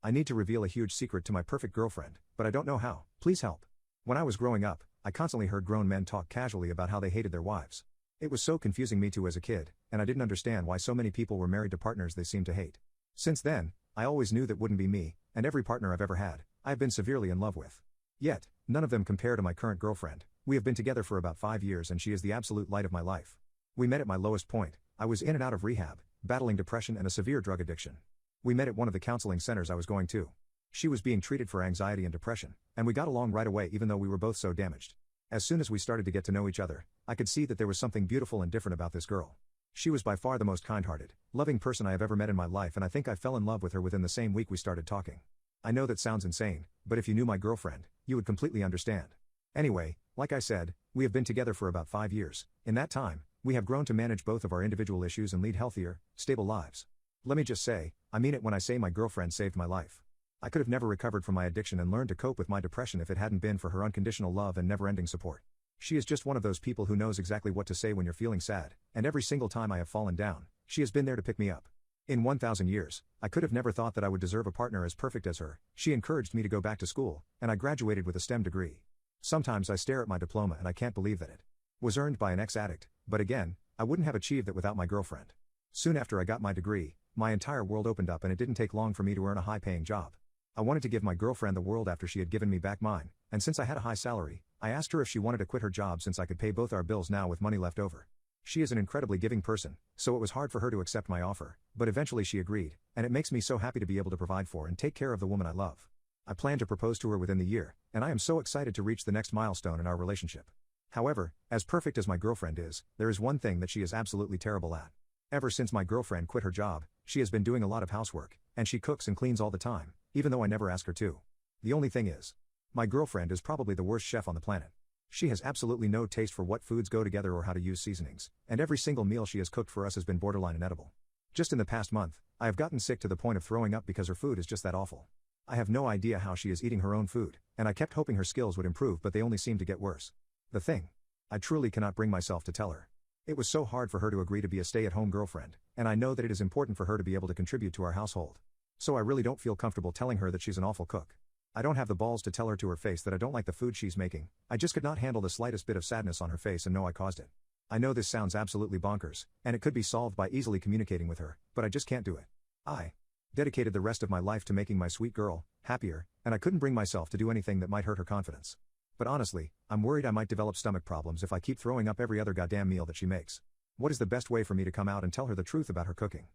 I need to reveal a huge secret to my perfect girlfriend, but I don't know how. Please help. When I was growing up, I constantly heard grown men talk casually about how they hated their wives. It was so confusing me too as a kid, and I didn't understand why so many people were married to partners they seemed to hate. Since then, I always knew that wouldn't be me, and every partner I've ever had, I've been severely in love with. Yet, none of them compare to my current girlfriend. We have been together for about 5 years and she is the absolute light of my life. We met at my lowest point. I was in and out of rehab, battling depression and a severe drug addiction. We met at one of the counseling centers I was going to. She was being treated for anxiety and depression, and we got along right away even though we were both so damaged. As soon as we started to get to know each other, I could see that there was something beautiful and different about this girl. She was by far the most kind-hearted, loving person I have ever met in my life, and I think I fell in love with her within the same week we started talking. I know that sounds insane, but if you knew my girlfriend, you would completely understand. Anyway, like I said, we have been together for about 5 years. In that time, we have grown to manage both of our individual issues and lead healthier, stable lives. Let me just say, I mean it when I say my girlfriend saved my life. I could have never recovered from my addiction and learned to cope with my depression if it hadn't been for her unconditional love and never-ending support. She is just one of those people who knows exactly what to say when you're feeling sad, and every single time I have fallen down, she has been there to pick me up. In 1,000 years, I could have never thought that I would deserve a partner as perfect as her. She encouraged me to go back to school, and I graduated with a STEM degree. Sometimes I stare at my diploma and I can't believe that it was earned by an ex-addict, but again, I wouldn't have achieved that without my girlfriend. Soon after I got my degree, my entire world opened up and it didn't take long for me to earn a high-paying job. I wanted to give my girlfriend the world after she had given me back mine, and since I had a high salary, I asked her if she wanted to quit her job since I could pay both our bills now with money left over. She is an incredibly giving person, so it was hard for her to accept my offer, but eventually she agreed, and it makes me so happy to be able to provide for and take care of the woman I love. I plan to propose to her within the year, and I am so excited to reach the next milestone in our relationship. However, as perfect as my girlfriend is, there is one thing that she is absolutely terrible at. Ever since my girlfriend quit her job, she has been doing a lot of housework, and she cooks and cleans all the time, even though I never ask her to. The only thing is, my girlfriend is probably the worst chef on the planet. She has absolutely no taste for what foods go together or how to use seasonings, and every single meal she has cooked for us has been borderline inedible. Just in the past month, I have gotten sick to the point of throwing up because her food is just that awful. I have no idea how she is eating her own food, and I kept hoping her skills would improve, but they only seem to get worse. The thing. I truly cannot bring myself to tell her. It was so hard for her to agree to be a stay-at-home girlfriend, and I know that it is important for her to be able to contribute to our household. So I really don't feel comfortable telling her that she's an awful cook. I don't have the balls to tell her to her face that I don't like the food she's making. I just could not handle the slightest bit of sadness on her face and know I caused it. I know this sounds absolutely bonkers, and it could be solved by easily communicating with her, but I just can't do it. I dedicated the rest of my life to making my sweet girl happier, and I couldn't bring myself to do anything that might hurt her confidence. But honestly, I'm worried I might develop stomach problems if I keep throwing up every other goddamn meal that she makes. What is the best way for me to come out and tell her the truth about her cooking?